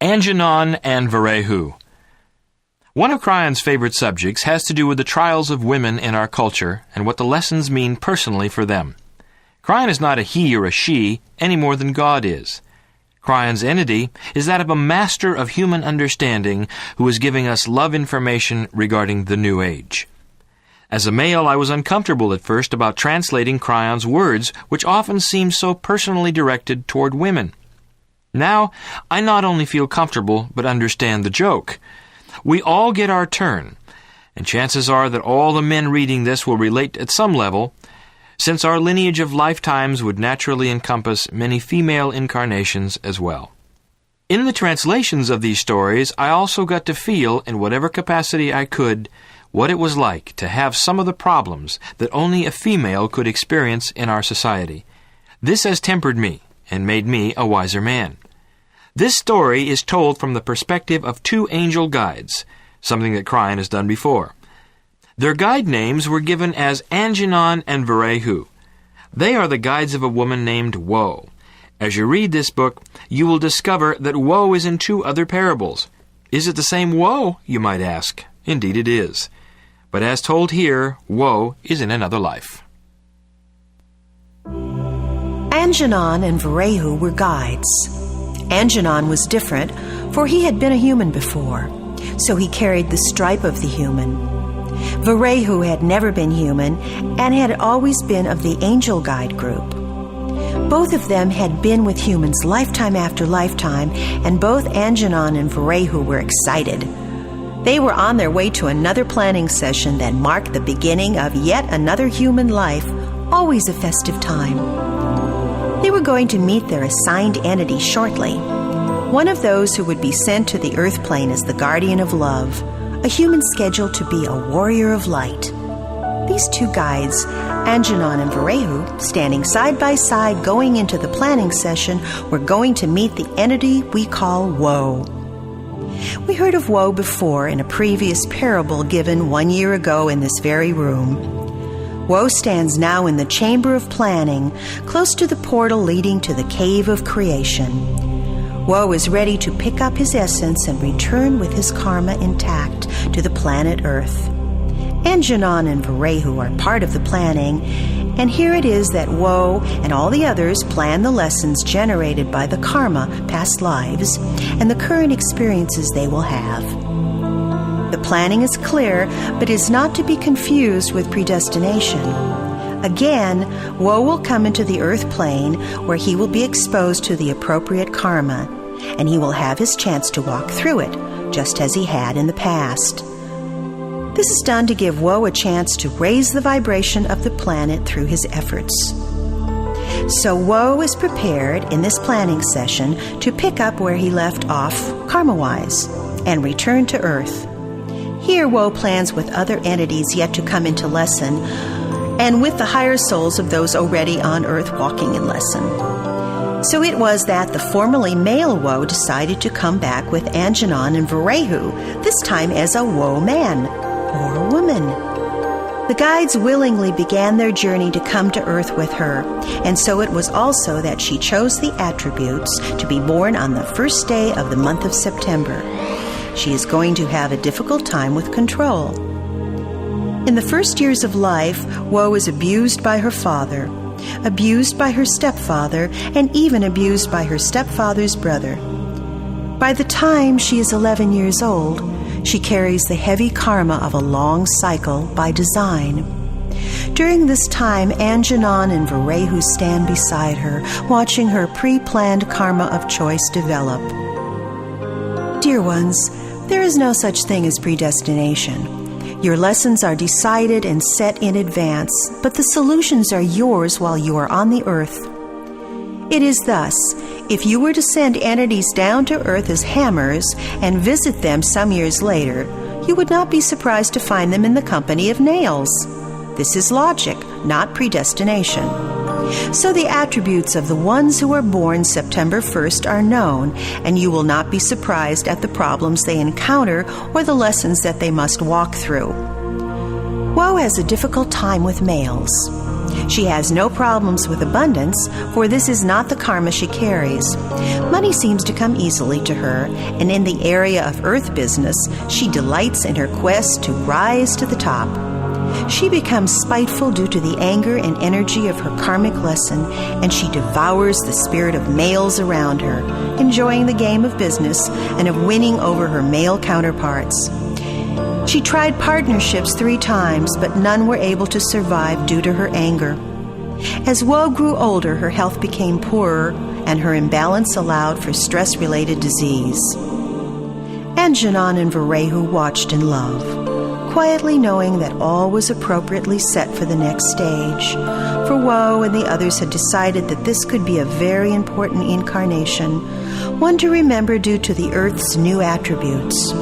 Angenon and Verehoo. One of Kryon's favorite subjects has to do with the trials of women in our culture and what the lessons mean personally for them. Kryon is not a he or a she any more than God is. Kryon's entity is that of a master of human understanding who is giving us love information regarding the new age. As a male, I was uncomfortable at first about translating Kryon's words, which often seem so personally directed toward women. Now, I not only feel comfortable, but understand the joke. We all get our turn, and chances are that all the men reading this will relate at some level, since our lineage of lifetimes would naturally encompass many female incarnations as well. In the translations of these stories, I also got to feel, in whatever capacity I could, what it was like to have some of the problems that only a female could experience in our society. This has tempered me and made me a wiser man. This story is told from the perspective of two angel guides, something that Kryon has done before. Their guide names were given as Angenon and Verehoo. They are the guides of a woman named Woe. As you read this book, you will discover that Woe is in two other parables. Is it the same Woe, you might ask? Indeed it is. But as told here, Woe is in another life. Angenon and Verehoo were guides. Angenon was different, for he had been a human before, so he carried the stripe of the human. Verehoo had never been human and had always been of the angel guide group. Both of them had been with humans lifetime after lifetime, and both Angenon and Verehoo were excited. They were on their way to another planning session that marked the beginning of yet another human life, always a festive time. They were going to meet their assigned entity shortly, one of those who would be sent to the earth plane as the guardian of love, a human scheduled to be a warrior of light. These two guides, Angenon and Verehoo, standing side by side going into the planning session, were going to meet the entity we call Woe. We heard of Woe before in a previous parable given 1 year ago in this very room. Woe stands now in the chamber of planning, close to the portal leading to the cave of creation. Woe is ready to pick up his essence and return with his karma intact to the planet Earth. Angenon and Verehoo are part of the planning, and here it is that Woe and all the others plan the lessons generated by the karma, past lives, and the current experiences they will have. The planning is clear, but is not to be confused with predestination. Again, Woe will come into the earth plane where he will be exposed to the appropriate karma, and he will have his chance to walk through it, just as he had in the past. This is done to give Woe a chance to raise the vibration of the planet through his efforts. So Woe is prepared in this planning session to pick up where he left off, karma-wise, and return to Earth. Here, Woe plans with other entities yet to come into lesson, and with the higher souls of those already on Earth walking in lesson. So it was that the formerly male Woe decided to come back with Angenon and Verehoo, this time as a Woe man, or woman. The guides willingly began their journey to come to Earth with her, and so it was also that she chose the attributes to be born on the first day of the month of September. She is going to have a difficult time with control. In the first years of life, Woe is abused by her father, abused by her stepfather, and even abused by her stepfather's brother. By the time she is 11 years old, she carries the heavy karma of a long cycle by design. During this time, Angenon and Verehoo stand beside her, watching her pre-planned karma of choice develop. Dear ones, there is no such thing as predestination. Your lessons are decided and set in advance, but the solutions are yours while you are on the earth. It is thus, if you were to send entities down to earth as hammers and visit them some years later, you would not be surprised to find them in the company of nails. This is logic, not predestination. So the attributes of the ones who are born September 1st are known, and you will not be surprised at the problems they encounter or the lessons that they must walk through. Woe has a difficult time with males. She has no problems with abundance, for this is not the karma she carries. Money seems to come easily to her, and in the area of earth business, she delights in her quest to rise to the top. She becomes spiteful due to the anger and energy of her karmic lesson, and she devours the spirit of males around her, enjoying the game of business and of winning over her male counterparts. She tried partnerships 3 times, but none were able to survive due to her anger. As Woe grew older, her health became poorer, and her imbalance allowed for stress-related disease. Angenon and Verehoo watched in love, quietly knowing that all was appropriately set for the next stage. For Woe and the others had decided that this could be a very important incarnation, one to remember due to the Earth's new attributes.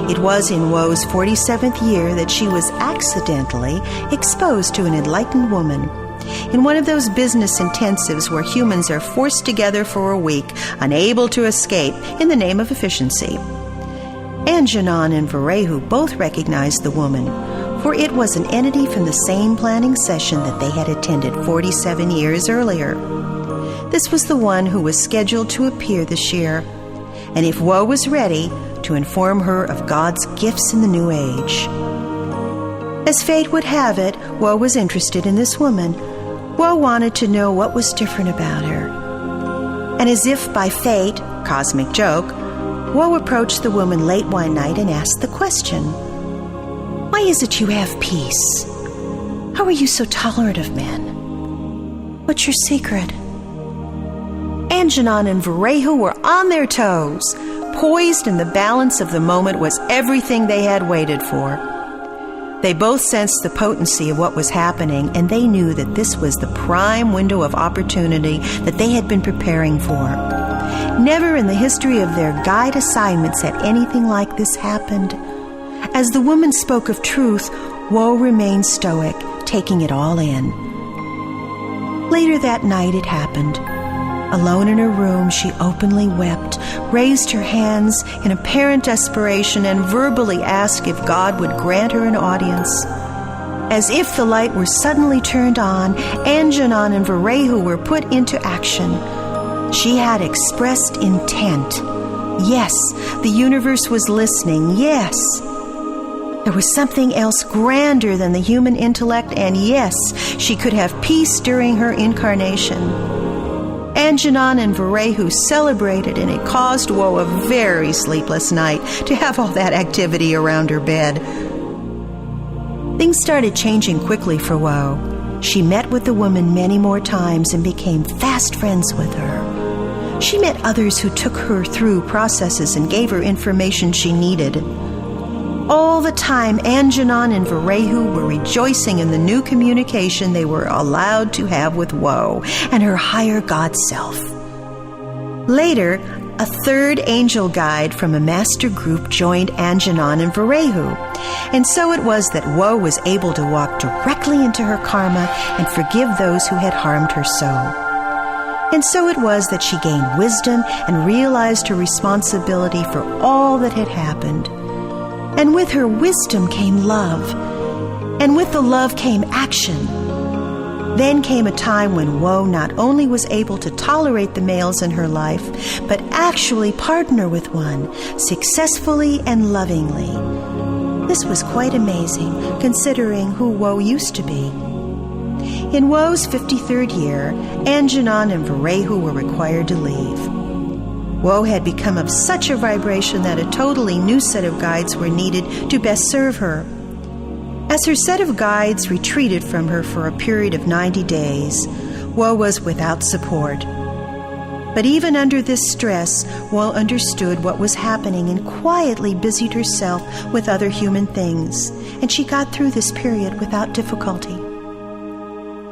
It was in Woe's 47th year that she was accidentally exposed to an enlightened woman. In one of those business intensives where humans are forced together for a week, unable to escape, in the name of efficiency. Angenon and Verehoo both recognized the woman, for it was an entity from the same planning session that they had attended 47 years earlier. This was the one who was scheduled to appear this year, and if Woe was ready, to inform her of God's gifts in the new age. As fate would have it, Woe was interested in this woman. Woe wanted to know what was different about her. And as if by fate, cosmic joke, Woe approached the woman late one night and asked the question, "Why is it you have peace? How are you so tolerant of men? What's your secret?" Angenon and Verehoo were on their toes. Poised in the balance of the moment was everything they had waited for. They both sensed the potency of what was happening, and they knew that this was the prime window of opportunity that they had been preparing for. Never in the history of their guide assignments had anything like this happened. As the woman spoke of truth, Woe remained stoic, taking it all in. Later that night it happened. Alone in her room, she openly wept, raised her hands in apparent desperation, and verbally asked if God would grant her an audience. As if the light were suddenly turned on, Angenon and Verehoo were put into action. She had expressed intent. Yes, the universe was listening. Yes, there was something else grander than the human intellect, and yes, she could have peace during her incarnation. Angenon and Verehoo celebrated, and it caused Woe a very sleepless night to have all that activity around her bed. Things started changing quickly for Woe. She met with the woman many more times and became fast friends with her. She met others who took her through processes and gave her information she needed. All the time, Angenon and Verehoo were rejoicing in the new communication they were allowed to have with Woe and her higher God self. Later, a third angel guide from a master group joined Angenon and Verehoo, and so it was that Woe was able to walk directly into her karma and forgive those who had harmed her so. And so it was that she gained wisdom and realized her responsibility for all that had happened. And with her wisdom came love, and with the love came action. Then came a time when Woe not only was able to tolerate the males in her life, but actually partner with one, successfully and lovingly. This was quite amazing, considering who Woe used to be. In Woe's 53rd year, Angenon and Verehoo were required to leave. Woe had become of such a vibration that a totally new set of guides were needed to best serve her. As her set of guides retreated from her for a period of 90 days, Woe was without support. But even under this stress, Woe understood what was happening and quietly busied herself with other human things, and she got through this period without difficulty.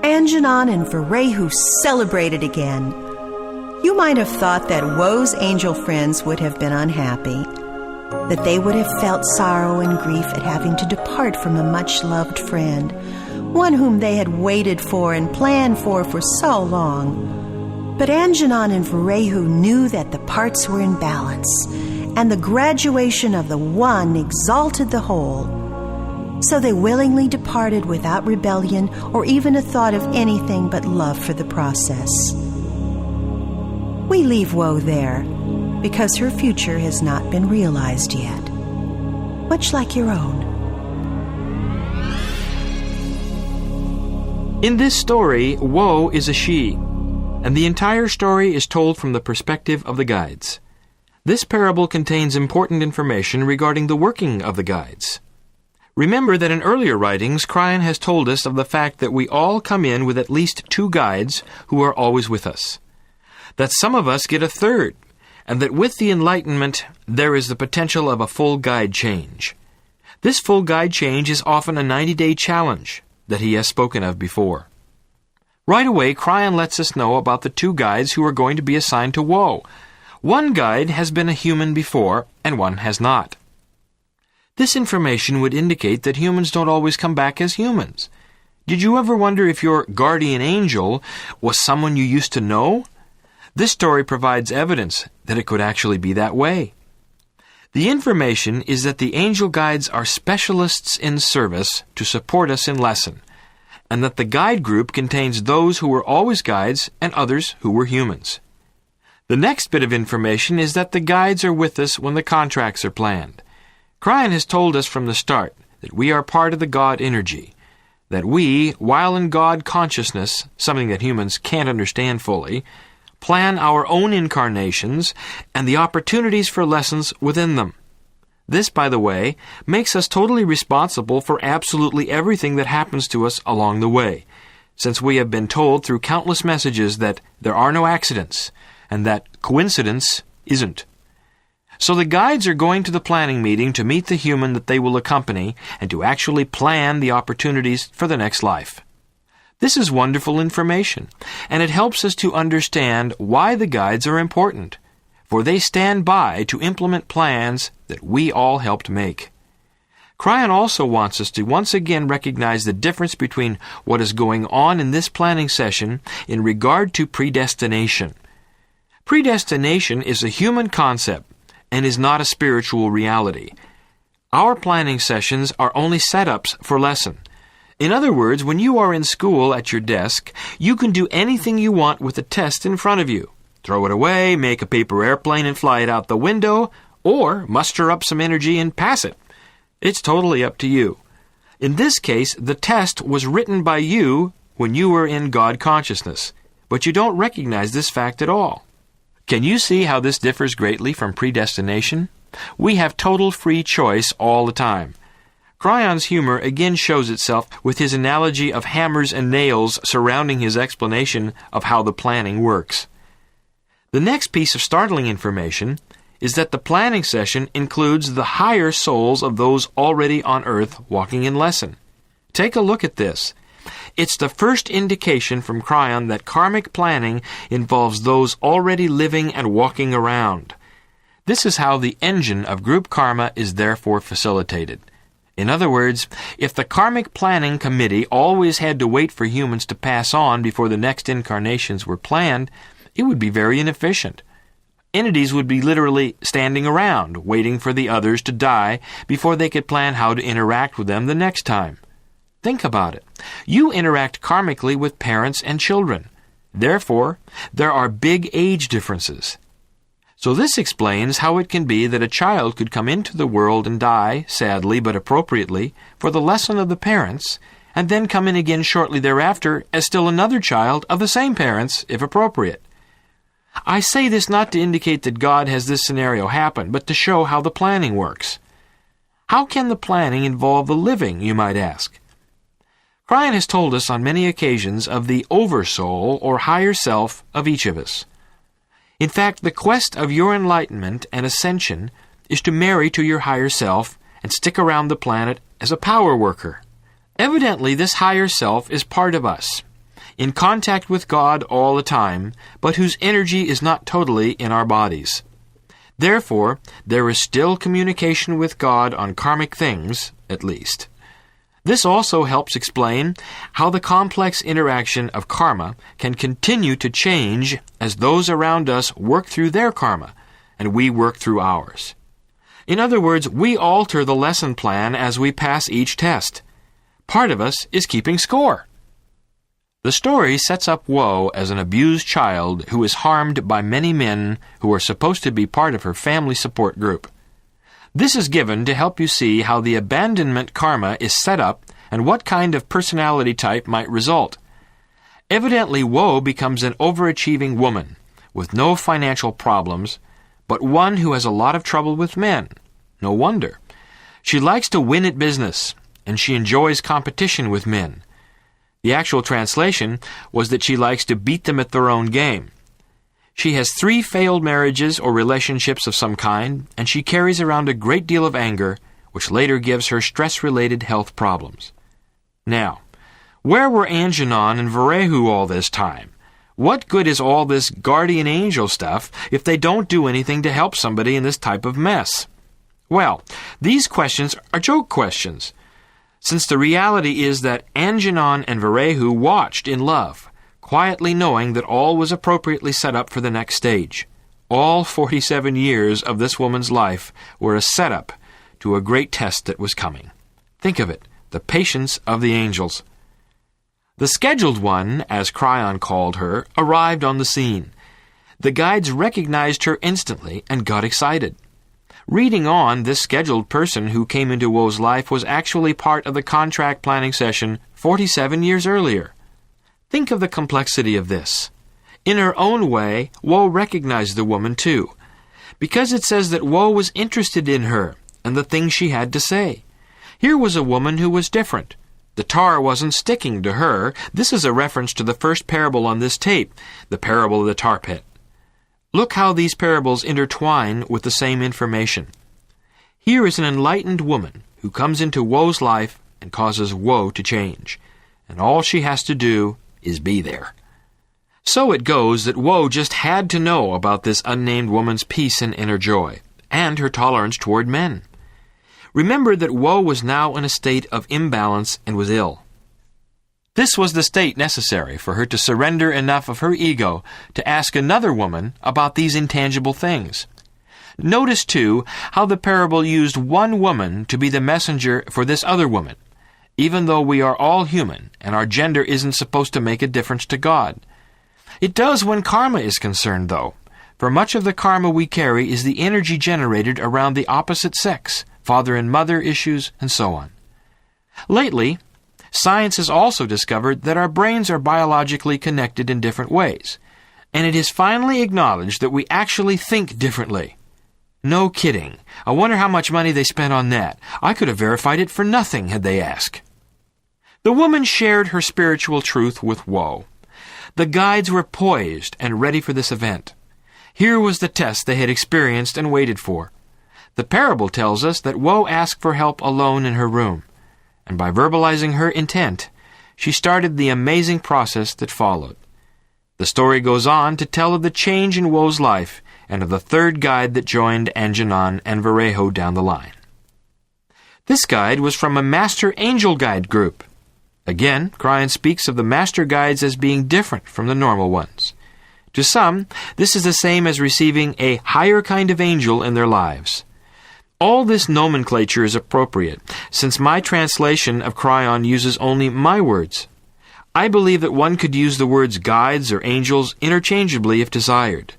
Angenon and Verehoo celebrated again. You might have thought that Woe's angel friends would have been unhappy, that they would have felt sorrow and grief at having to depart from a much-loved friend, one whom they had waited for and planned for so long. But Angenon and Verehoo knew that the parts were in balance, and the graduation of the one exalted the whole. So they willingly departed without rebellion or even a thought of anything but love for the process. We leave woe there because her future has not been realized yet, much like your own. In this story, woe is a she, and the entire story is told from the perspective of the guides. This parable contains important information regarding the working of the guides. Remember that in earlier writings, Kryon has told us of the fact that we all come in with at least 2 guides who are always with us. That some of us get a third, and that with the enlightenment, there is the potential of a full guide change. This full guide change is often a 90-day challenge that he has spoken of before. Right away, Kryon lets us know about the 2 guides who are going to be assigned to woe. One guide has been a human before, and one has not. This information would indicate that humans don't always come back as humans. Did you ever wonder if your guardian angel was someone you used to know? This story provides evidence that it could actually be that way. The information is that the angel guides are specialists in service to support us in lesson, and that the guide group contains those who were always guides and others who were humans. The next bit of information is that the guides are with us when the contracts are planned. Kryon has told us from the start that we are part of the God energy, that we, while in God consciousness, something that humans can't understand fully, plan our own incarnations and the opportunities for lessons within them. This, by the way, makes us totally responsible for absolutely everything that happens to us along the way, since we have been told through countless messages that there are no accidents and that coincidence isn't. So the guides are going to the planning meeting to meet the human that they will accompany and to actually plan the opportunities for the next life. This is wonderful information, and it helps us to understand why the guides are important, for they stand by to implement plans that we all helped make. Kryon also wants us to once again recognize the difference between what is going on in this planning session in regard to predestination. Predestination is a human concept and is not a spiritual reality. Our planning sessions are only setups for lesson. In other words, when you are in school at your desk, you can do anything you want with a test in front of you. Throw it away, make a paper airplane and fly it out the window, or muster up some energy and pass it. It's totally up to you. In this case, the test was written by you when you were in God consciousness, but you don't recognize this fact at all. Can you see how this differs greatly from predestination? We have total free choice all the time. Kryon's humor again shows itself with his analogy of hammers and nails surrounding his explanation of how the planning works. The next piece of startling information is that the planning session includes the higher souls of those already on earth walking in lesson. Take a look at this. It's the first indication from Kryon that karmic planning involves those already living and walking around. This is how the engine of group karma is therefore facilitated. In other words, if the karmic planning committee always had to wait for humans to pass on before the next incarnations were planned, it would be very inefficient. Entities would be literally standing around, waiting for the others to die before they could plan how to interact with them the next time. Think about it. You interact karmically with parents and children. Therefore, there are big age differences. So this explains how it can be that a child could come into the world and die, sadly but appropriately, for the lesson of the parents, and then come in again shortly thereafter as still another child of the same parents, if appropriate. I say this not to indicate that God has this scenario happen, but to show how the planning works. How can the planning involve the living, you might ask? Kryon has told us on many occasions of the oversoul or higher self of each of us. In fact, the quest of your enlightenment and ascension is to marry to your higher self and stick around the planet as a power worker. Evidently, this higher self is part of us, in contact with God all the time, but whose energy is not totally in our bodies. Therefore, there is still communication with God on karmic things, at least. This also helps explain how the complex interaction of karma can continue to change as those around us work through their karma, and we work through ours. In other words, we alter the lesson plan as we pass each test. Part of us is keeping score. The story sets up Woe as an abused child who is harmed by many men who are supposed to be part of her family support group. This is given to help you see how the abandonment karma is set up and what kind of personality type might result. Evidently, Woe becomes an overachieving woman with no financial problems, but one who has a lot of trouble with men. No wonder. She likes to win at business, and she enjoys competition with men. The actual translation was that she likes to beat them at their own game. She has 3 failed marriages or relationships of some kind, and she carries around a great deal of anger, which later gives her stress-related health problems. Now, where were Angenon and Verehoo all this time? What good is all this guardian angel stuff if they don't do anything to help somebody in this type of mess? Well, these questions are joke questions, since the reality is that Angenon and Verehoo watched in love, quietly knowing that all was appropriately set up for the next stage. All 47 years of this woman's life were a setup to a great test that was coming. Think of it, the patience of the angels. The scheduled one, as Kryon called her, arrived on the scene. The guides recognized her instantly and got excited. Reading on, this scheduled person who came into Woe's life was actually part of the contract planning session 47 years earlier. Think of the complexity of this. In her own way, Woe recognized the woman too, because it says that Woe was interested in her and the things she had to say. Here was a woman who was different. The tar wasn't sticking to her. This is a reference to the first parable on this tape, the parable of the tar pit. Look how these parables intertwine with the same information. Here is an enlightened woman who comes into Woe's life and causes Woe to change, and all she has to do is be there. So it goes that Woe just had to know about this unnamed woman's peace and inner joy, and her tolerance toward men. Remember that Woe was now in a state of imbalance and was ill. This was the state necessary for her to surrender enough of her ego to ask another woman about these intangible things. Notice, too, how the parable used one woman to be the messenger for this other woman, even though we are all human and our gender isn't supposed to make a difference to God. It does when karma is concerned, though, for much of the karma we carry is the energy generated around the opposite sex, father and mother issues, and so on. Lately, science has also discovered that our brains are biologically connected in different ways, and it is finally acknowledged that we actually think differently. No kidding. I wonder how much money they spent on that. I could have verified it for nothing had they asked. The woman shared her spiritual truth with Woe. The guides were poised and ready for this event. Here was the test they had experienced and waited for. The parable tells us that Woe asked for help alone in her room, and by verbalizing her intent, she started the amazing process that followed. The story goes on to tell of the change in Woe's life and of the third guide that joined Angenon and Verehoo down the line. This guide was from a Master Angel Guide group. Again, Kryon speaks of the Master Guides as being different from the normal ones. To some, this is the same as receiving a higher kind of angel in their lives. All this nomenclature is appropriate, since my translation of Kryon uses only my words. I believe that one could use the words guides or angels interchangeably if desired,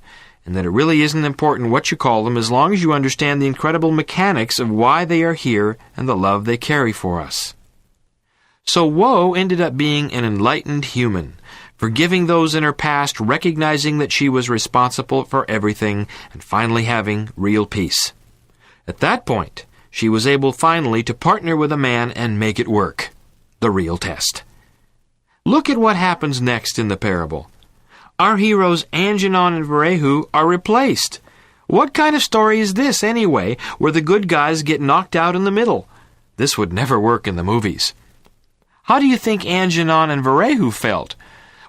and that it really isn't important what you call them as long as you understand the incredible mechanics of why they are here and the love they carry for us. So Woe ended up being an enlightened human, forgiving those in her past, recognizing that she was responsible for everything, and finally having real peace. At that point, she was able finally to partner with a man and make it work. The real test. Look at what happens next in the parable. Our heroes Angenon and Verehoo are replaced. What kind of story is this, anyway, where the good guys get knocked out in the middle? This would never work in the movies. How do you think Angenon and Verehoo felt?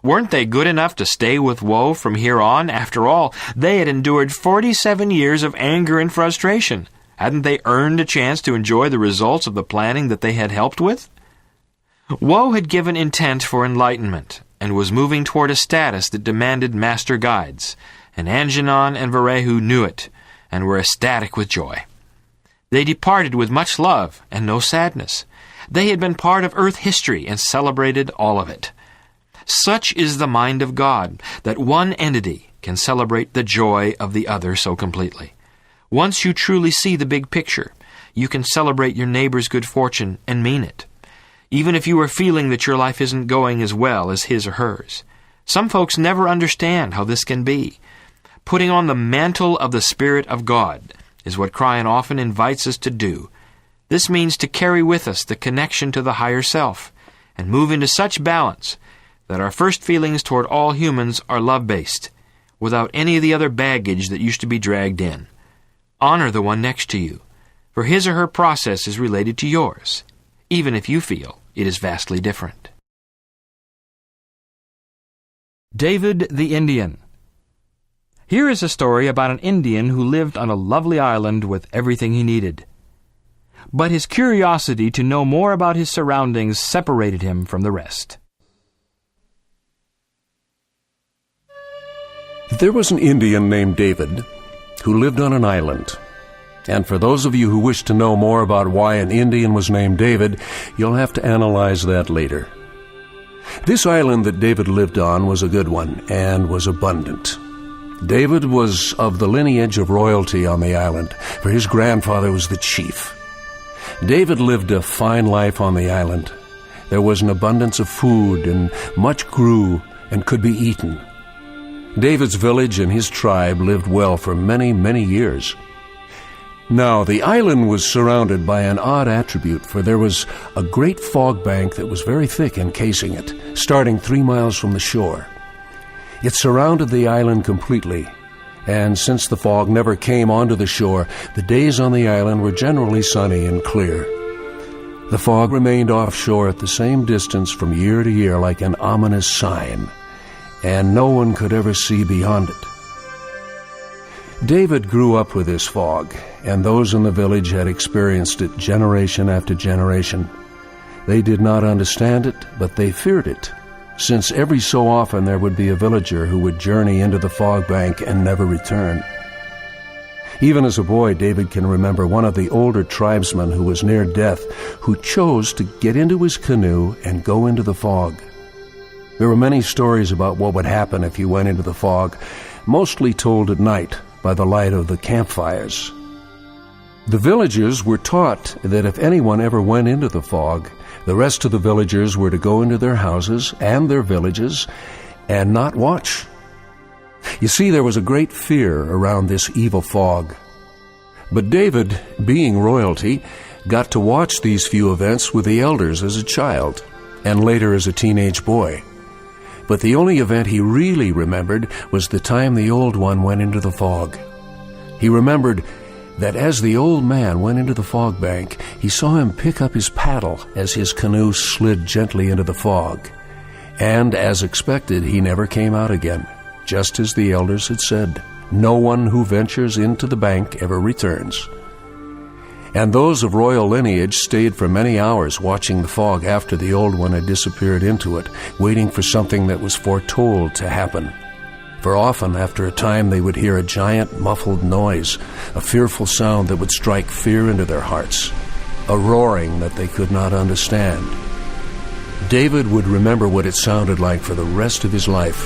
Weren't they good enough to stay with Woe from here on? After all, they had endured 47 years of anger and frustration. Hadn't they earned a chance to enjoy the results of the planning that they had helped with? Woe had given intent for enlightenment and was moving toward a status that demanded master guides, and Angenon and Verehoo knew it and were ecstatic with joy. They departed with much love and no sadness. They had been part of earth history and celebrated all of it. Such is the mind of God, that one entity can celebrate the joy of the other so completely. Once you truly see the big picture, you can celebrate your neighbor's good fortune and mean it, even if you are feeling that your life isn't going as well as his or hers. Some folks never understand how this can be. Putting on the mantle of the Spirit of God is what Kryon often invites us to do. This means to carry with us the connection to the higher self and move into such balance that our first feelings toward all humans are love-based, without any of the other baggage that used to be dragged in. Honor the one next to you, for his or her process is related to yours, even if you feel it is vastly different. David the Indian. Here is a story about an Indian who lived on a lovely island with everything he needed. But his curiosity to know more about his surroundings separated him from the rest. There was an Indian named David who lived on an island. And for those of you who wish to know more about why an Indian was named David, you'll have to analyze that later. This island that David lived on was a good one and was abundant. David was of the lineage of royalty on the island, for his grandfather was the chief. David lived a fine life on the island. There was an abundance of food, and much grew and could be eaten. David's village and his tribe lived well for many, many years. Now, the island was surrounded by an odd attribute, for there was a great fog bank that was very thick encasing it, starting 3 miles from the shore. It surrounded the island completely, and since the fog never came onto the shore, the days on the island were generally sunny and clear. The fog remained offshore at the same distance from year to year like an ominous sign, and no one could ever see beyond it. David grew up with this fog, and those in the village had experienced it generation after generation. They did not understand it, but they feared it, since every so often there would be a villager who would journey into the fog bank and never return. Even as a boy, David can remember one of the older tribesmen who was near death, who chose to get into his canoe and go into the fog. There were many stories about what would happen if you went into the fog, mostly told at night by the light of the campfires. The villagers were taught that if anyone ever went into the fog, the rest of the villagers were to go into their houses and their villages and not watch. You see, there was a great fear around this evil fog. But David, being royalty, got to watch these few events with the elders as a child, and later as a teenage boy. But the only event he really remembered was the time the Old One went into the fog. He remembered that as the old man went into the fog bank, he saw him pick up his paddle as his canoe slid gently into the fog. And as expected, he never came out again, just as the elders had said. No one who ventures into the bank ever returns. And those of royal lineage stayed for many hours watching the fog after the Old One had disappeared into it, waiting for something that was foretold to happen. For often, after a time, they would hear a giant muffled noise, a fearful sound that would strike fear into their hearts, a roaring that they could not understand. David would remember what it sounded like for the rest of his life.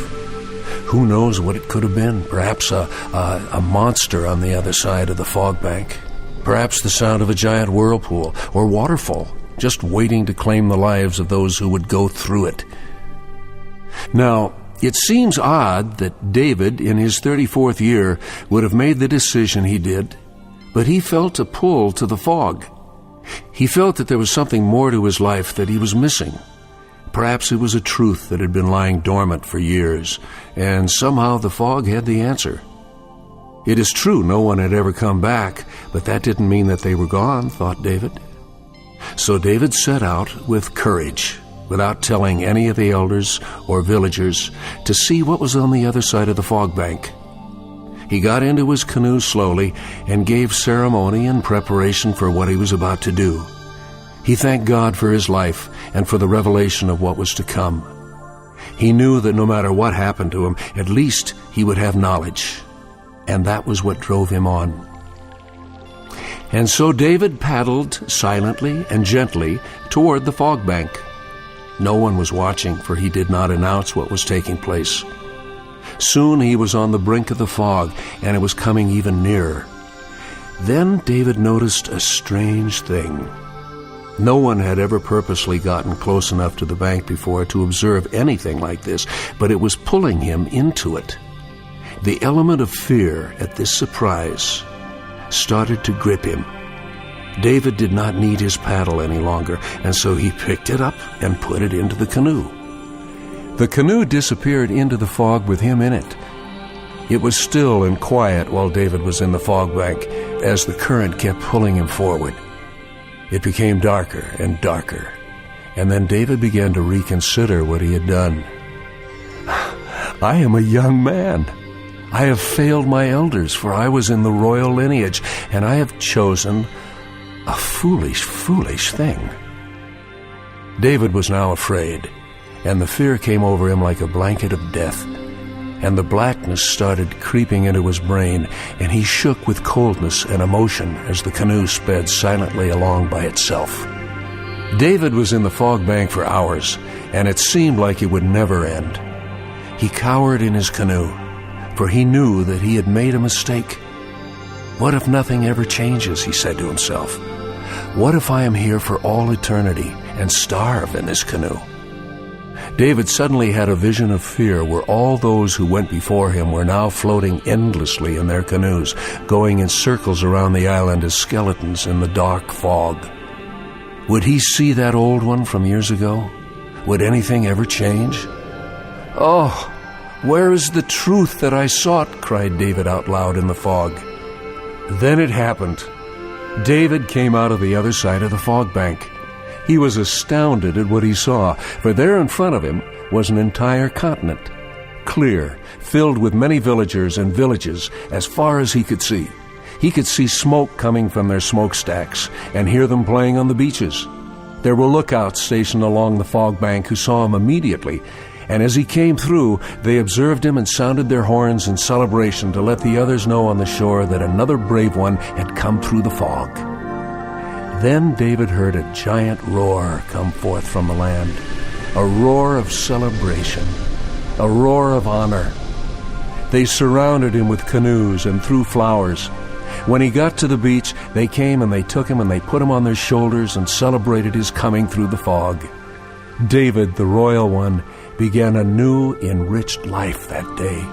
Who knows what it could have been? Perhaps a monster on the other side of the fog bank. Perhaps the sound of a giant whirlpool or waterfall, just waiting to claim the lives of those who would go through it. Now, it seems odd that David, in his 34th year, would have made the decision he did, but he felt a pull to the fog. He felt that there was something more to his life that he was missing. Perhaps it was a truth that had been lying dormant for years, and somehow the fog had the answer. It is true no one had ever come back, but that didn't mean that they were gone, thought David. So David set out with courage, without telling any of the elders or villagers, to see what was on the other side of the fog bank. He got into his canoe slowly and gave ceremony and preparation for what he was about to do. He thanked God for his life and for the revelation of what was to come. He knew that no matter what happened to him, at least he would have knowledge, and that was what drove him on. And so David paddled silently and gently toward the fog bank. No one was watching, for he did not announce what was taking place. Soon he was on the brink of the fog, and it was coming even nearer. Then David noticed a strange thing. No one had ever purposely gotten close enough to the bank before to observe anything like this, but it was pulling him into it. The element of fear at this surprise started to grip him. David did not need his paddle any longer, and so he picked it up and put it into the canoe. The canoe disappeared into the fog with him in it. It was still and quiet while David was in the fog bank, as the current kept pulling him forward. It became darker and darker, and then David began to reconsider what he had done. I am a young man. I have failed my elders, for I was in the royal lineage, and I have chosen a foolish, foolish thing. David was now afraid, and the fear came over him like a blanket of death, and the blackness started creeping into his brain, and he shook with coldness and emotion as the canoe sped silently along by itself. David was in the fog bank for hours, and it seemed like it would never end. He cowered in his canoe, for he knew that he had made a mistake. What if nothing ever changes, he said to himself. What if I am here for all eternity and starve in this canoe? David suddenly had a vision of fear where all those who went before him were now floating endlessly in their canoes, going in circles around the island as skeletons in the dark fog. Would he see that old one from years ago? Would anything ever change? Oh, where is the truth that I sought? Cried David out loud in the fog. Then it happened. David came out of the other side of the fog bank. He was astounded at what he saw, for there in front of him was an entire continent, clear, filled with many villagers and villages as far as he could see. He could see smoke coming from their smokestacks and hear them playing on the beaches. There were lookouts stationed along the fog bank who saw him immediately, and as he came through, they observed him and sounded their horns in celebration to let the others know on the shore that another brave one had come through the fog. Then David heard a giant roar come forth from the land, a roar of celebration, a roar of honor. They surrounded him with canoes and threw flowers. When he got to the beach, they came and they took him and they put him on their shoulders and celebrated his coming through the fog. David, the royal one, began a new, enriched life that day.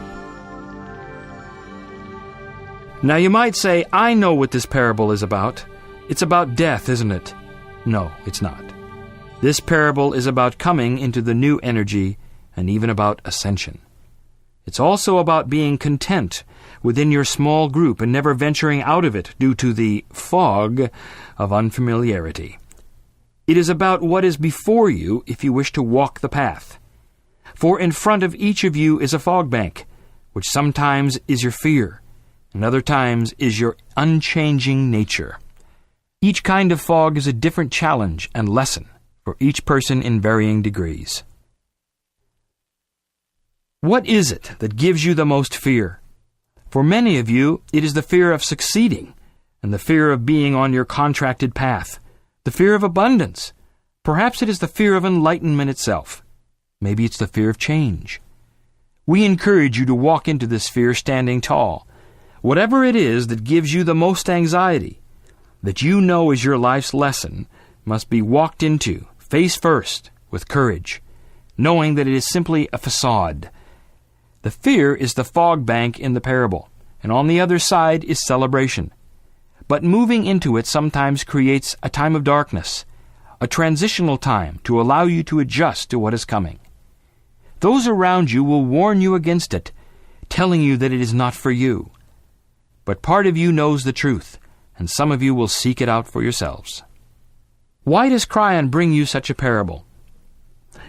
Now you might say, I know what this parable is about. It's about death, isn't it? No, it's not. This parable is about coming into the new energy and even about ascension. It's also about being content within your small group and never venturing out of it due to the fog of unfamiliarity. It is about what is before you if you wish to walk the path. For in front of each of you is a fog bank, which sometimes is your fear, and other times is your unchanging nature. Each kind of fog is a different challenge and lesson for each person in varying degrees. What is it that gives you the most fear? For many of you, it is the fear of succeeding and the fear of being on your contracted path, the fear of abundance. Perhaps it is the fear of enlightenment itself. Maybe it's the fear of change. We encourage you to walk into this fear standing tall. Whatever it is that gives you the most anxiety, that you know is your life's lesson, must be walked into, face first, with courage, knowing that it is simply a facade. The fear is the fog bank in the parable, and on the other side is celebration. But moving into it sometimes creates a time of darkness, a transitional time to allow you to adjust to what is coming. Those around you will warn you against it, telling you that it is not for you. But part of you knows the truth, and some of you will seek it out for yourselves. Why does Kryon bring you such a parable?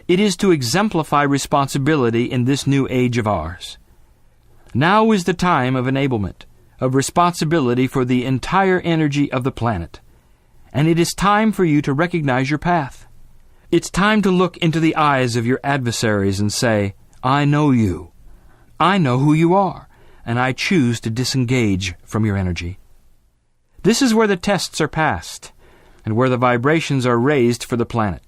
It is to exemplify responsibility in this new age of ours. Now is the time of enablement, of responsibility for the entire energy of the planet. And it is time for you to recognize your path. It's time to look into the eyes of your adversaries and say, I know you. I know who you are, and I choose to disengage from your energy. This is where the tests are passed, and where the vibrations are raised for the planet.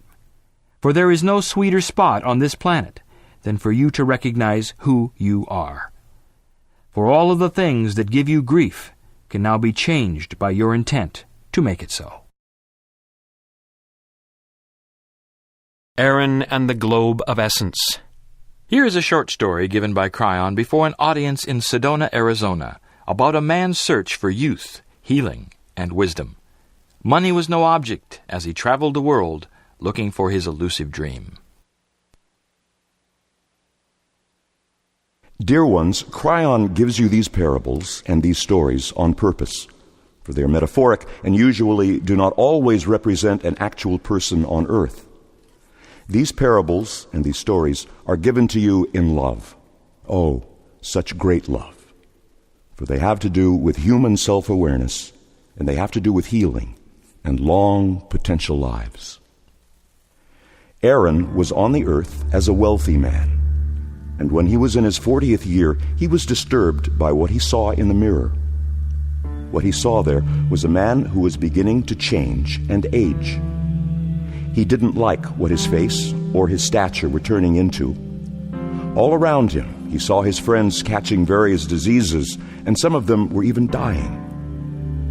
For there is no sweeter spot on this planet than for you to recognize who you are. For all of the things that give you grief can now be changed by your intent to make it so. Aaaron and the Globe of Essence. Here is a short story given by Kryon before an audience in Sedona, Arizona, about a man's search for youth, healing, and wisdom. Money was no object as he traveled the world looking for his elusive dream. Dear ones, Kryon gives you these parables and these stories on purpose, for they are metaphoric and usually do not always represent an actual person on earth. These parables and these stories are given to you in love. Oh, such great love. For they have to do with human self-awareness, and they have to do with healing and long potential lives. Aaron was on the earth as a wealthy man, and when he was in his 40th year, he was disturbed by what he saw in the mirror. What he saw there was a man who was beginning to change and age. He didn't like what his face or his stature were turning into. All around him, he saw his friends catching various diseases, and some of them were even dying.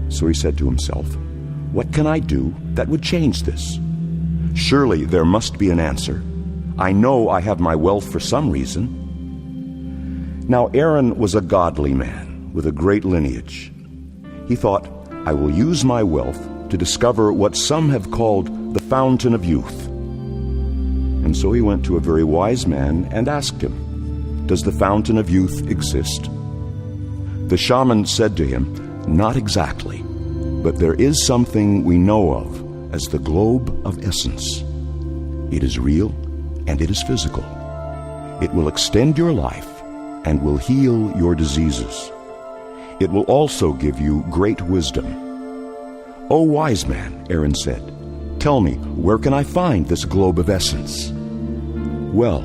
So he said to himself, "What can I do that would change this? Surely there must be an answer. I know I have my wealth for some reason." Now Aaron was a godly man with a great lineage. He thought, "I will use my wealth to discover what some have called the fountain of youth." And so he went to a very wise man and asked him, "Does the fountain of youth exist?" The shaman said to him, "Not exactly, but there is something we know of as the globe of essence. It is real and it is physical. It will extend your life and will heal your diseases. It will also give you great wisdom." "O wise man," Aaron said, "tell me, where can I find this globe of essence?" "Well,"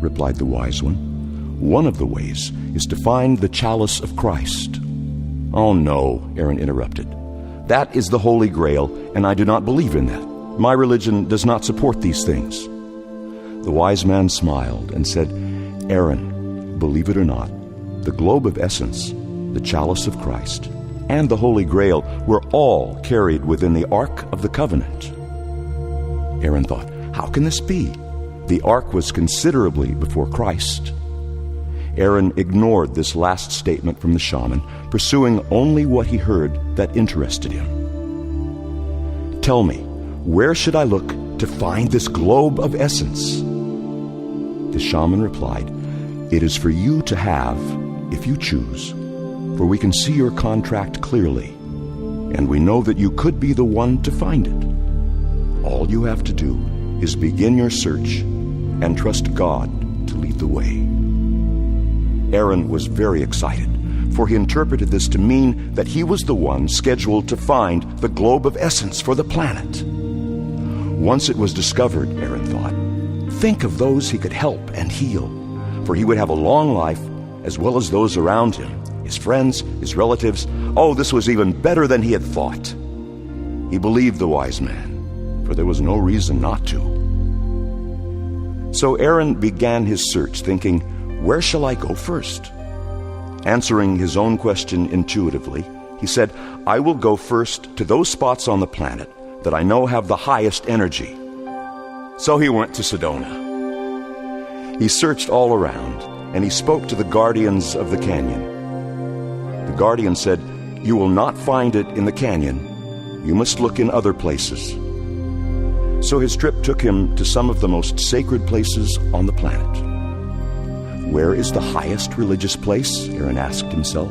replied the wise one, "one of the ways is to find the chalice of Christ." "Oh no," Aaron interrupted. "That is the Holy Grail, and I do not believe in that. My religion does not support these things." The wise man smiled and said, "Aaron, believe it or not, the globe of essence, the chalice of Christ, and the Holy Grail were all carried within the Ark of the Covenant." Aaron thought, "How can this be? The Ark was considerably before Christ." Aaron ignored this last statement from the shaman, pursuing only what he heard that interested him. "Tell me, where should I look to find this globe of essence?" The shaman replied, "It is for you to have, if you choose, for we can see your contract clearly, and we know that you could be the one to find it. All you have to do is begin your search and trust God to lead the way." Aaron was very excited, for he interpreted this to mean that he was the one scheduled to find the globe of essence for the planet. Once it was discovered, Aaron thought, think of those he could help and heal, for he would have a long life as well as those around him, his friends, his relatives. Oh, this was even better than he had thought. He believed the wise man, for there was no reason not to. So Aaron began his search, thinking, "Where shall I go first?" Answering his own question intuitively, he said, "I will go first to those spots on the planet that I know have the highest energy." So he went to Sedona. He searched all around, and he spoke to the guardians of the canyon. The guardian said, "You will not find it in the canyon. You must look in other places." So his trip took him to some of the most sacred places on the planet. Where is the highest religious place? Aaron asked himself.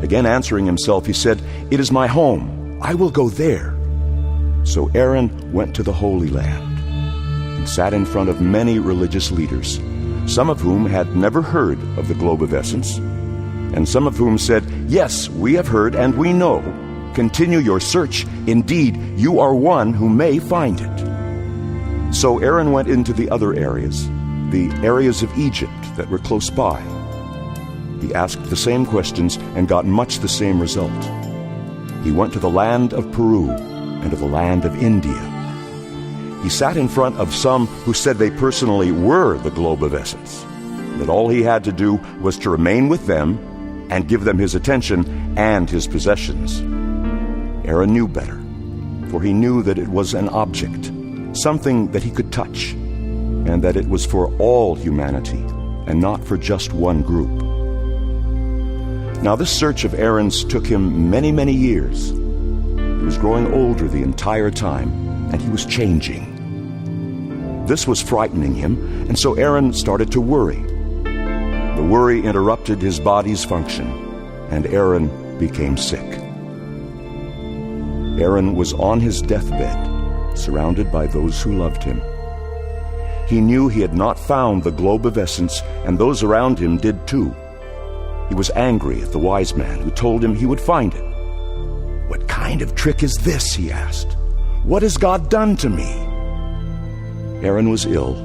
Again answering himself, he said, "It is my home. I will go there." So Aaron went to the Holy Land and sat in front of many religious leaders, some of whom had never heard of the globe of essence, and some of whom said, "Yes, we have heard and we know. Continue your search. Indeed, you are one who may find it." So Aaron went into the other areas, the areas of Egypt that were close by. He asked the same questions and got much the same result. He went to the land of Peru and to the land of India. He sat in front of some who said they personally were the globe of essence, that all he had to do was to remain with them and give them his attention and his possessions. Aaron knew better, for he knew that it was an object, something that he could touch, and that it was for all humanity and not for just one group. Now this search of Aaron's took him many, many years. He was growing older the entire time, and he was changing. This was frightening him, and so Aaron started to worry. The worry interrupted his body's function, and Aaron became sick. Aaron was on his deathbed, surrounded by those who loved him. He knew he had not found the globe of essence, and those around him did too. He was angry at the wise man who told him he would find it. "What kind of trick is this?" he asked. "What has God done to me?" Aaron was ill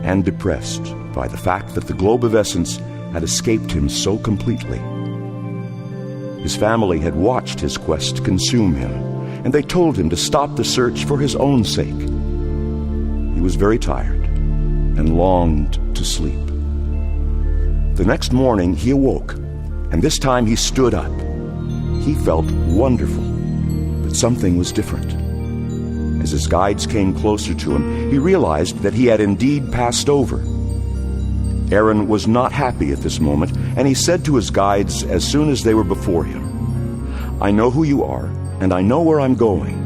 and depressed by the fact that the globe of essence had escaped him so completely. His family had watched his quest consume him, and they told him to stop the search for his own sake. He was very tired and longed to sleep. The next morning he awoke, and this time he stood up. He felt wonderful, but something was different. As his guides came closer to him, he realized that he had indeed passed over. Aaron was not happy at this moment, and he said to his guides as soon as they were before him, "I know who you are, and I know where I'm going.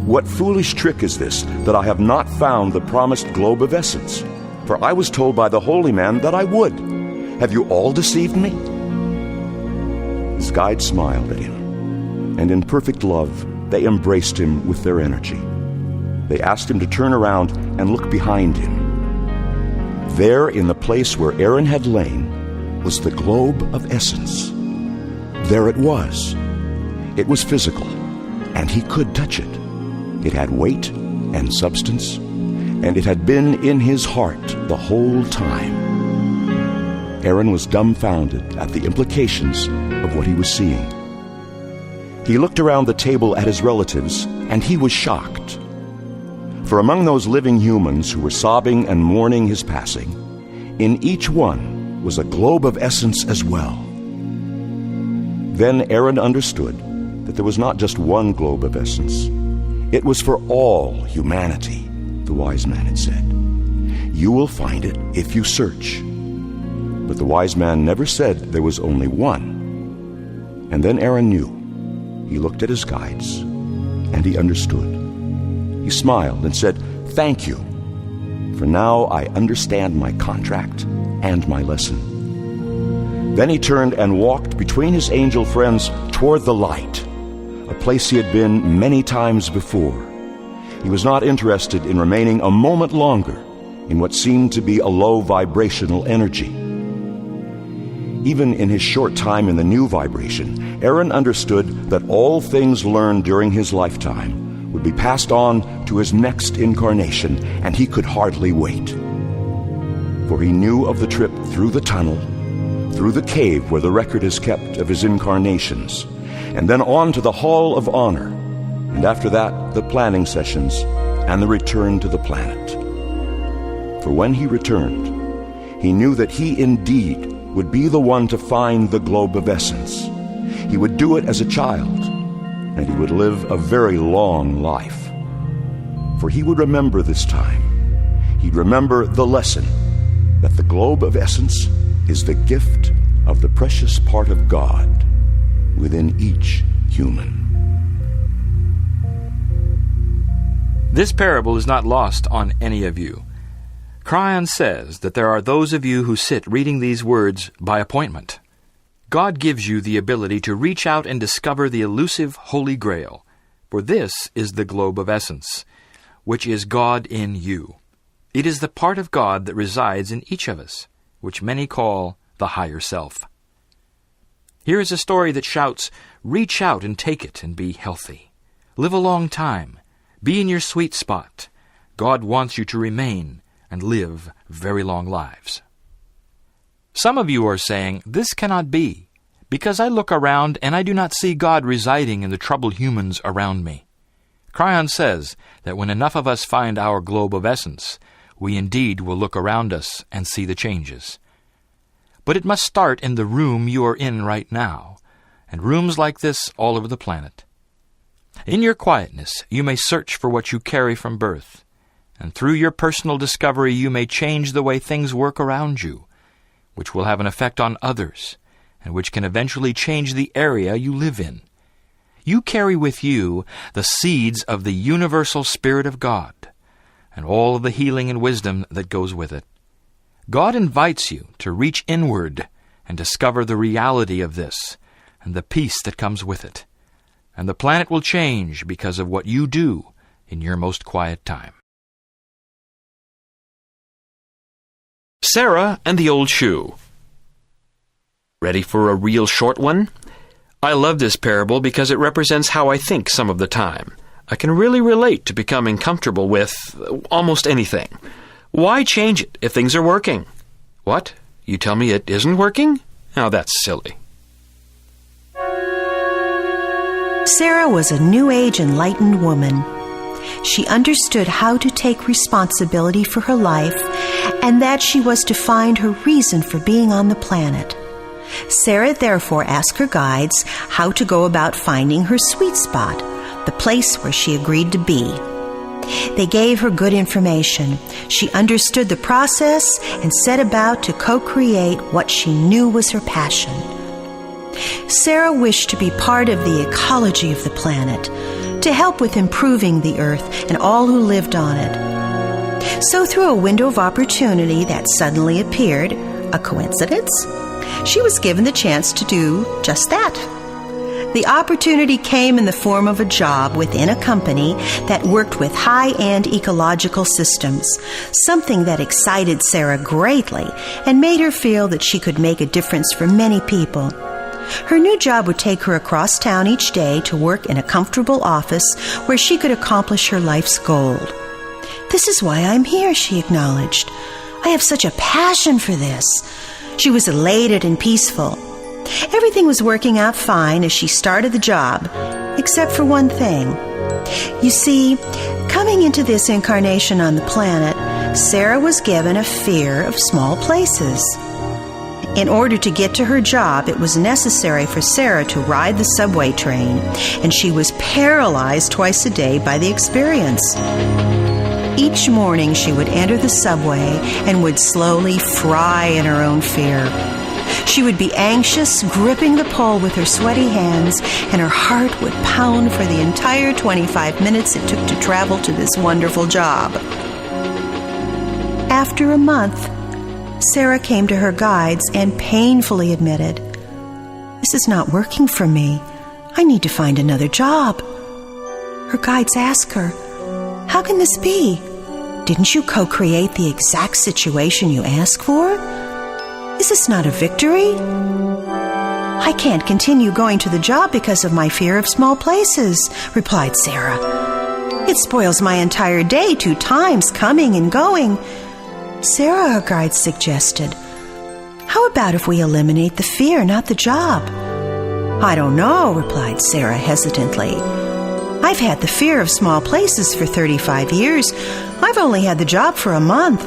What foolish trick is this, that I have not found the promised globe of essence? For I was told by the holy man that I would. Have you all deceived me?" His guides smiled at him, and in perfect love they embraced him with their energy. They asked him to turn around and look behind him. There, in the place where Aaron had lain, was the globe of essence. There it was. It was physical, and he could touch it. It had weight and substance, and it had been in his heart the whole time. Aaron was dumbfounded at the implications of what he was seeing. He looked around the table at his relatives, and he was shocked. For among those living humans who were sobbing and mourning his passing, in each one was a globe of essence as well. Then Aaron understood that there was not just one globe of essence. It was for all humanity, the wise man had said. "You will find it if you search." But the wise man never said there was only one. And then Aaron knew. He looked at his guides, and he understood. He smiled and said, "Thank you, for now I understand my contract and my lesson." Then he turned and walked between his angel friends toward the light, a place he had been many times before. He was not interested in remaining a moment longer in what seemed to be a low vibrational energy. Even in his short time in the new vibration, Aaron understood that all things learned during his lifetime would be passed on to his next incarnation, and he could hardly wait. For he knew of the trip through the tunnel, through the cave where the record is kept of his incarnations, and then on to the Hall of Honor, and after that the planning sessions and the return to the planet. For when he returned, he knew that he indeed would be the one to find the globe of essence. He would do it as a child, and he would live a very long life. For he would remember this time. He'd remember the lesson that the globe of essence is the gift of the precious part of God within each human. This parable is not lost on any of you. Kryon says that there are those of you who sit reading these words by appointment. God gives you the ability to reach out and discover the elusive Holy Grail, for this is the globe of essence, which is God in you. It is the part of God that resides in each of us, which many call the higher self. Here is a story that shouts, "Reach out and take it and be healthy. Live a long time. Be in your sweet spot. God wants you to remain and live very long lives." Some of you are saying, "This cannot be. because I look around and I do not see God residing in the troubled humans around me. Kryon says that when enough of us find our globe of essence, we indeed will look around us and see the changes. But it must start in the room you are in right now, and rooms like this all over the planet. In your quietness, you may search for what you carry from birth, and through your personal discovery you may change the way things work around you, which will have an effect on others, and which can eventually change the area you live in. You carry with you the seeds of the universal Spirit of God, and all of the healing and wisdom that goes with it. God invites you to reach inward and discover the reality of this, and the peace that comes with it. And the planet will change because of what you do in your most quiet time. Sarah and the Old Shoe. Ready for a real short one? I love this parable because it represents how I think some of the time. I can really relate to becoming comfortable with almost anything. Why change it if things are working? What? You tell me it isn't working? Now that's silly. Sarah was a New Age enlightened woman. She understood how to take responsibility for her life and that she was to find her reason for being on the planet. Sarah therefore asked her guides how to go about finding her sweet spot, the place where she agreed to be. They gave her good information. She understood the process and set about to co-create what she knew was her passion. Sarah wished to be part of the ecology of the planet, to help with improving the earth and all who lived on it. So through a window of opportunity that suddenly appeared, a coincidence, she was given the chance to do just that. The opportunity came in the form of a job within a company that worked with high-end ecological systems, something that excited Sarah greatly and made her feel that she could make a difference for many people. Her new job would take her across town each day to work in a comfortable office where she could accomplish her life's goal. "This is why I'm here," she acknowledged. "I have such a passion for this." She was elated and peaceful. Everything was working out fine as she started the job, except for one thing. You see, coming into this incarnation on the planet, Sarah was given a fear of small places. In order to get to her job, it was necessary for Sarah to ride the subway train, and she was paralyzed twice a day by the experience. Each morning she would enter the subway and would slowly fry in her own fear. She would be anxious, gripping the pole with her sweaty hands, and her heart would pound for the entire 25 minutes it took to travel to this wonderful job. After a month, Sarah came to her guides and painfully admitted, "This is not working for me. I need to find another job." Her guides asked her, "How can this be? Didn't you co-create the exact situation you asked for? Is this not a victory?" "I can't continue going to the job because of my fear of small places," replied Sarah. "It spoils my entire day 2 times coming and going." "Sarah," her guide suggested, "how about if we eliminate the fear, not the job?" "I don't know," replied Sarah hesitantly. "I've had the fear of small places for 35 years. I've only had the job for a month."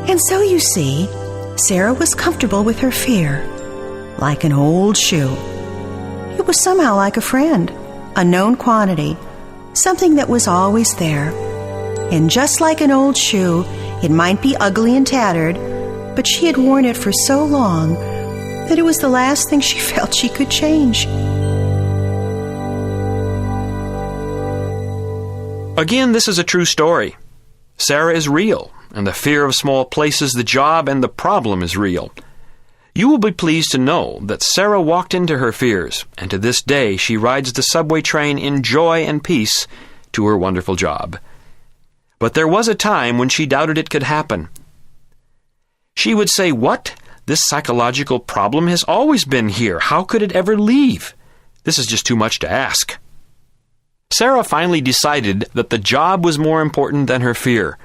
And so you see, Sarah was comfortable with her fear, like an old shoe. It was somehow like a friend, a known quantity, something that was always there. And just like an old shoe, it might be ugly and tattered, but she had worn it for so long that it was the last thing she felt she could change. Again, this is a true story. Sarah is real, and the fear of small places, the job, and the problem is real. You will be pleased to know that Sarah walked into her fears, and to this day she rides the subway train in joy and peace to her wonderful job. But there was a time when she doubted it could happen. She would say, "What? This psychological problem has always been here. How could it ever leave? This is just too much to ask." Sarah finally decided that the job was more important than her fear,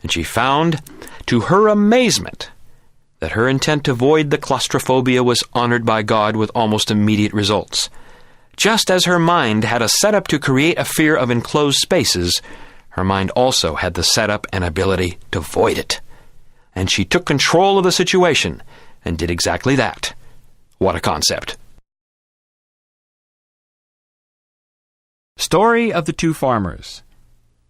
and she found, to her amazement, that her intent to avoid the claustrophobia was honored by God with almost immediate results. Just as her mind had a setup to create a fear of enclosed spaces, her mind also had the setup and ability to void it. And she took control of the situation and did exactly that. What a concept. Story of the Two Farmers.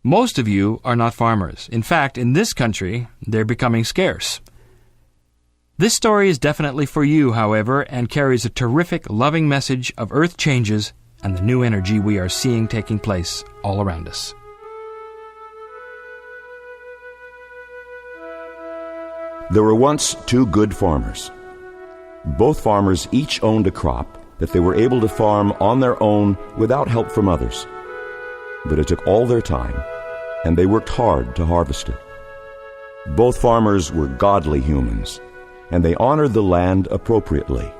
Most of you are not farmers. In fact, in this country, they're becoming scarce. This story is definitely for you, however, and carries a terrific, loving message of earth changes and the new energy we are seeing taking place all around us. There were once two good farmers. Both farmers each owned a crop that they were able to farm on their own without help from others. But it took all their time, and they worked hard to harvest it. Both farmers were godly humans, and they honored the land appropriately.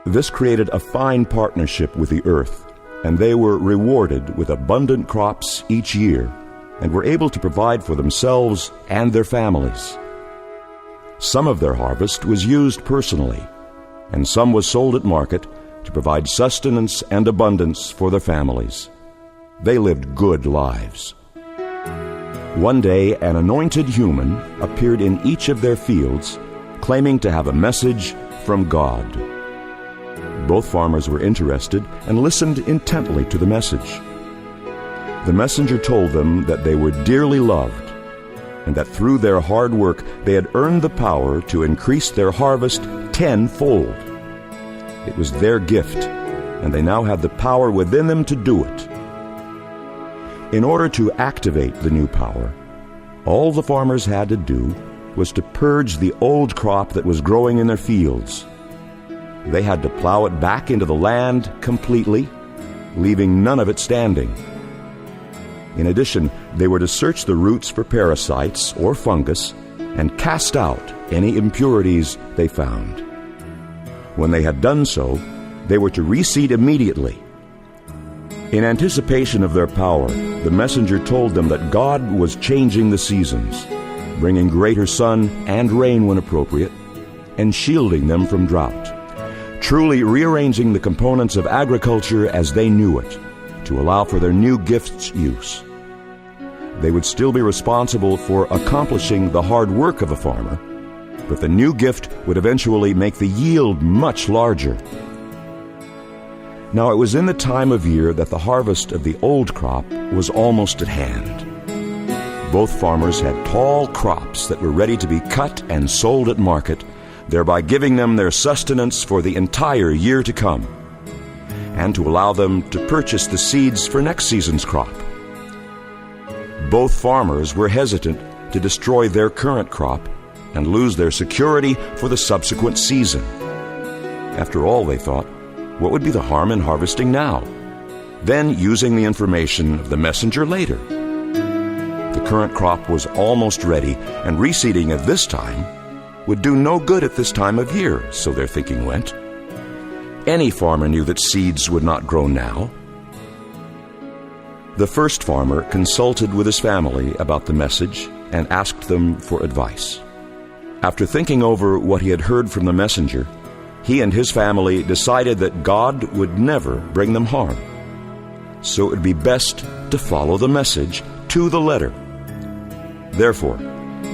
This created a fine partnership with the earth, and they were rewarded with abundant crops each year, and were able to provide for themselves and their families. Some of their harvest was used personally, and some was sold at market to provide sustenance and abundance for their families. They lived good lives. One day, an anointed human appeared in each of their fields, claiming to have a message from God. Both farmers were interested and listened intently to the message. The messenger told them that they were dearly loved, and that through their hard work they had earned the power to increase their harvest tenfold. It was their gift, and they now had the power within them to do it. In order to activate the new power, all the farmers had to do was to purge the old crop that was growing in their fields. They had to plow it back into the land completely, leaving none of it standing. In addition, they were to search the roots for parasites or fungus and cast out any impurities they found. When they had done so, they were to reseed immediately. In anticipation of their power, the messenger told them that God was changing the seasons, bringing greater sun and rain when appropriate, and shielding them from drought, truly rearranging the components of agriculture as they knew it, to allow for their new gift's use. They would still be responsible for accomplishing the hard work of a farmer, but the new gift would eventually make the yield much larger. Now it was in the time of year that the harvest of the old crop was almost at hand. Both farmers had tall crops that were ready to be cut and sold at market, thereby giving them their sustenance for the entire year to come, and to allow them to purchase the seeds for next season's crop. Both farmers were hesitant to destroy their current crop and lose their security for the subsequent season. After all, they thought, what would be the harm in harvesting now, then using the information of the messenger later? The current crop was almost ready, and reseeding at this time would do no good at this time of year, so their thinking went. Any farmer knew that seeds would not grow now. The first farmer consulted with his family about the message and asked them for advice. After thinking over what he had heard from the messenger, he and his family decided that God would never bring them harm. So it would be best to follow the message to the letter. Therefore,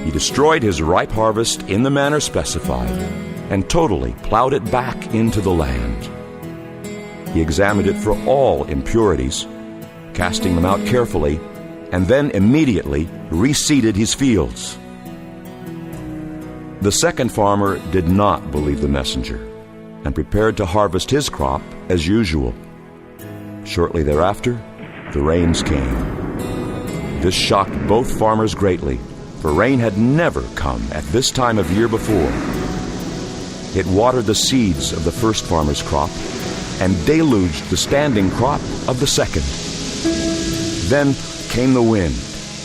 he destroyed his ripe harvest in the manner specified and totally plowed it back into the land. He examined it for all impurities, casting them out carefully, and then immediately reseeded his fields. The second farmer did not believe the messenger and prepared to harvest his crop as usual. Shortly thereafter, the rains came. This shocked both farmers greatly, for rain had never come at this time of year before. It watered the seeds of the first farmer's crop and deluged the standing crop of the second. Then came the wind,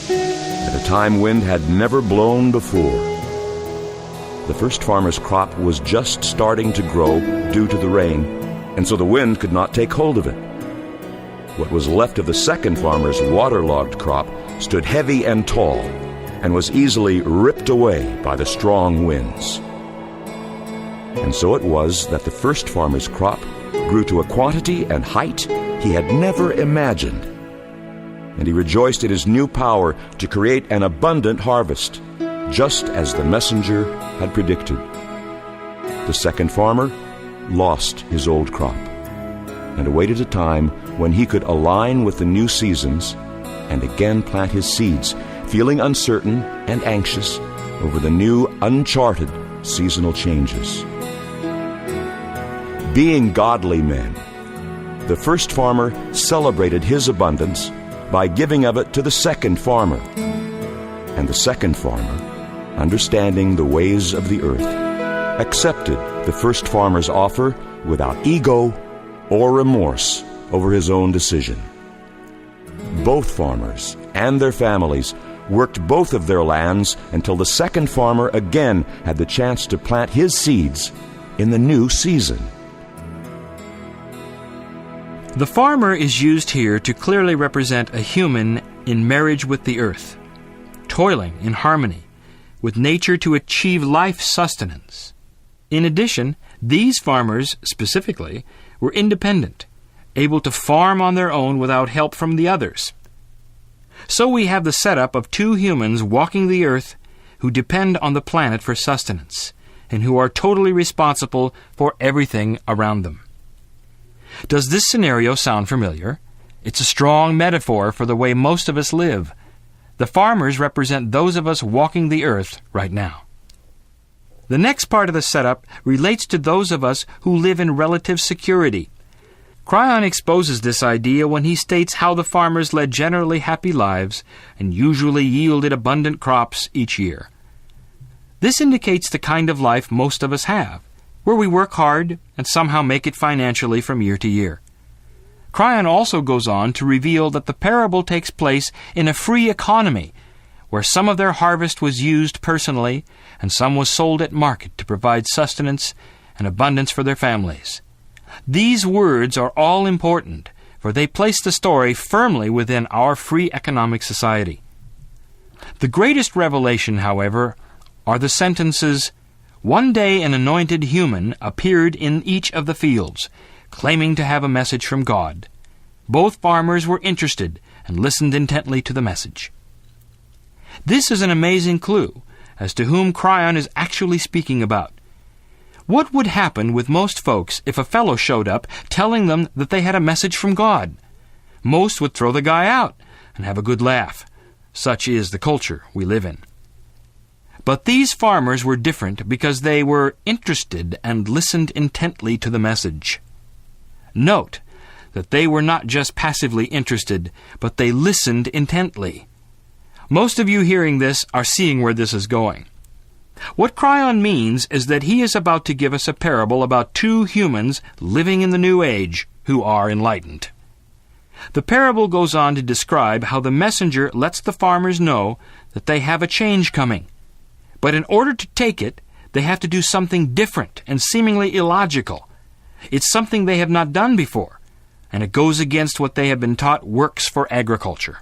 at a time wind had never blown before. The first farmer's crop was just starting to grow due to the rain, and so the wind could not take hold of it. What was left of the second farmer's waterlogged crop stood heavy and tall, and was easily ripped away by the strong winds. And so it was that the first farmer's crop grew to a quantity and height he had never imagined. And he rejoiced in his new power to create an abundant harvest, just as the messenger had predicted. The second farmer lost his old crop and awaited a time when he could align with the new seasons and again plant his seeds, feeling uncertain and anxious over the new, uncharted seasonal changes. Being godly men, the first farmer celebrated his abundance by giving of it to the second farmer. And the second farmer, understanding the ways of the earth, accepted the first farmer's offer without ego or remorse over his own decision. Both farmers and their families worked both of their lands until the second farmer again had the chance to plant his seeds in the new season. The farmer is used here to clearly represent a human in marriage with the earth, toiling in harmony with nature to achieve life sustenance. In addition, these farmers, specifically, were independent, able to farm on their own without help from the others. So we have the setup of two humans walking the earth who depend on the planet for sustenance, and who are totally responsible for everything around them. Does this scenario sound familiar? It's a strong metaphor for the way most of us live. The farmers represent those of us walking the earth right now. The next part of the setup relates to those of us who live in relative security. Kryon exposes this idea when he states how the farmers led generally happy lives and usually yielded abundant crops each year. This indicates the kind of life most of us have, where we work hard and somehow make it financially from year to year. Kryon also goes on to reveal that the parable takes place in a free economy, where some of their harvest was used personally and some was sold at market to provide sustenance and abundance for their families. These words are all important, for they place the story firmly within our free economic society. The greatest revelation, however, are the sentences, "One day an anointed human appeared in each of the fields, claiming to have a message from God. Both farmers were interested and listened intently to the message." This is an amazing clue as to whom Kryon is actually speaking about. What would happen with most folks if a fellow showed up telling them that they had a message from God? Most would throw the guy out and have a good laugh. Such is the culture we live in. But these farmers were different because they were interested and listened intently to the message. Note that they were not just passively interested, but they listened intently. Most of you hearing this are seeing where this is going. What Kryon means is that he is about to give us a parable about two humans living in the New Age who are enlightened. The parable goes on to describe how the messenger lets the farmers know that they have a change coming. But in order to take it, they have to do something different and seemingly illogical. It's something they have not done before, and it goes against what they have been taught works for agriculture.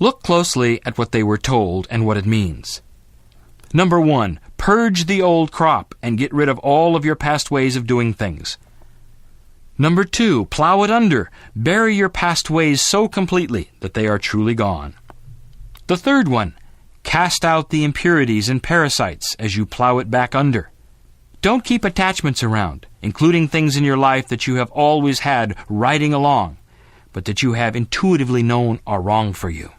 Look closely at what they were told and what it means. Number 1, purge the old crop and get rid of all of your past ways of doing things. Number 2, plow it under. Bury your past ways so completely that they are truly gone. The third one, cast out the impurities and parasites as you plow it back under. Don't keep attachments around, including things in your life that you have always had riding along, but that you have intuitively known are wrong for you.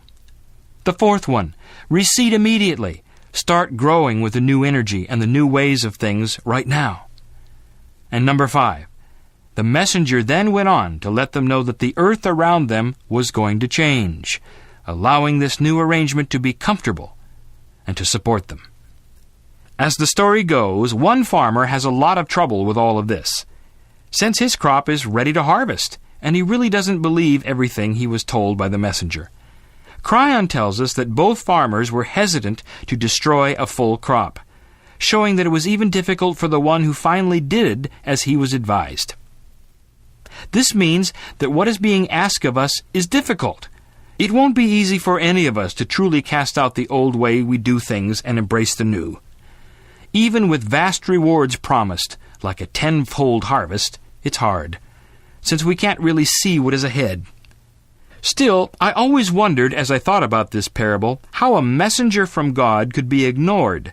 The fourth one, reseed immediately. Start growing with the new energy and the new ways of things right now. And number 5, the messenger then went on to let them know that the earth around them was going to change, allowing this new arrangement to be comfortable and to support them. As the story goes, one farmer has a lot of trouble with all of this, since his crop is ready to harvest, and he really doesn't believe everything he was told by the messenger. Kryon tells us that both farmers were hesitant to destroy a full crop, showing that it was even difficult for the one who finally did as he was advised. This means that what is being asked of us is difficult. It won't be easy for any of us to truly cast out the old way we do things and embrace the new. Even with vast rewards promised, like a tenfold harvest, it's hard, since we can't really see what is ahead. Still, I always wondered as I thought about this parable how a messenger from God could be ignored.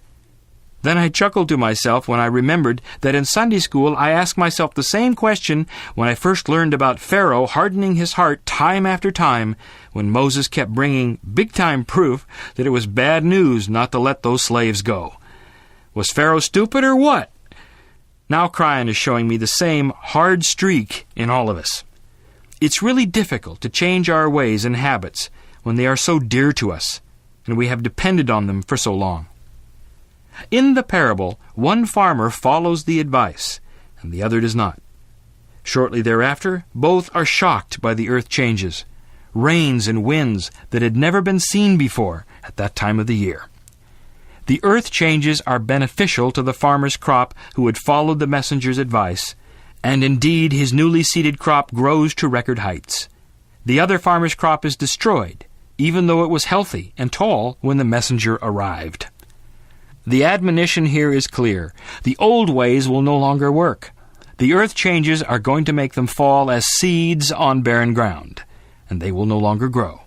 Then I chuckled to myself when I remembered that in Sunday school I asked myself the same question when I first learned about Pharaoh hardening his heart time after time when Moses kept bringing big-time proof that it was bad news not to let those slaves go. Was Pharaoh stupid or what? Now Kryon is showing me the same hard streak in all of us. It's really difficult to change our ways and habits when they are so dear to us, and we have depended on them for so long. In the parable, one farmer follows the advice, and the other does not. Shortly thereafter, both are shocked by the earth changes, rains and winds that had never been seen before at that time of the year. The earth changes are beneficial to the farmer's crop who had followed the messenger's advice, and indeed his newly seeded crop grows to record heights. The other farmer's crop is destroyed, even though it was healthy and tall when the messenger arrived. The admonition here is clear. The old ways will no longer work. The earth changes are going to make them fall as seeds on barren ground, and they will no longer grow.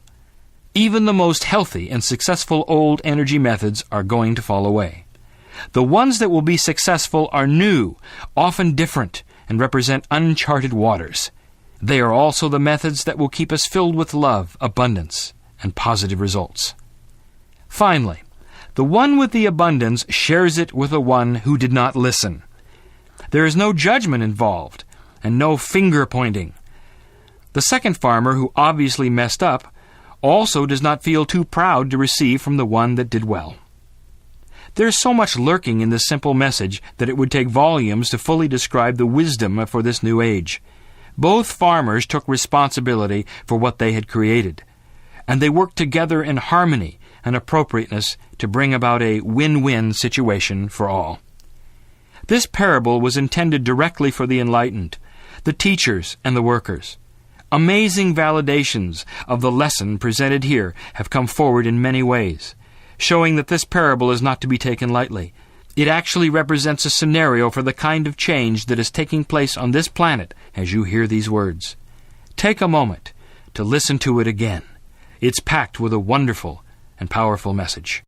Even the most healthy and successful old energy methods are going to fall away. The ones that will be successful are new, often different, and represent uncharted waters. They are also the methods that will keep us filled with love, abundance, and positive results. Finally, the one with the abundance shares it with the one who did not listen. There is no judgment involved, and no finger-pointing. The second farmer, who obviously messed up, also does not feel too proud to receive from the one that did well. There is so much lurking in this simple message that it would take volumes to fully describe the wisdom for this new age. Both farmers took responsibility for what they had created, and they worked together in harmony and appropriateness to bring about a win-win situation for all. This parable was intended directly for the enlightened, the teachers and the workers. Amazing validations of the lesson presented here have come forward in many ways, showing that this parable is not to be taken lightly. It actually represents a scenario for the kind of change that is taking place on this planet as you hear these words. Take a moment to listen to it again. It's packed with a wonderful and powerful message.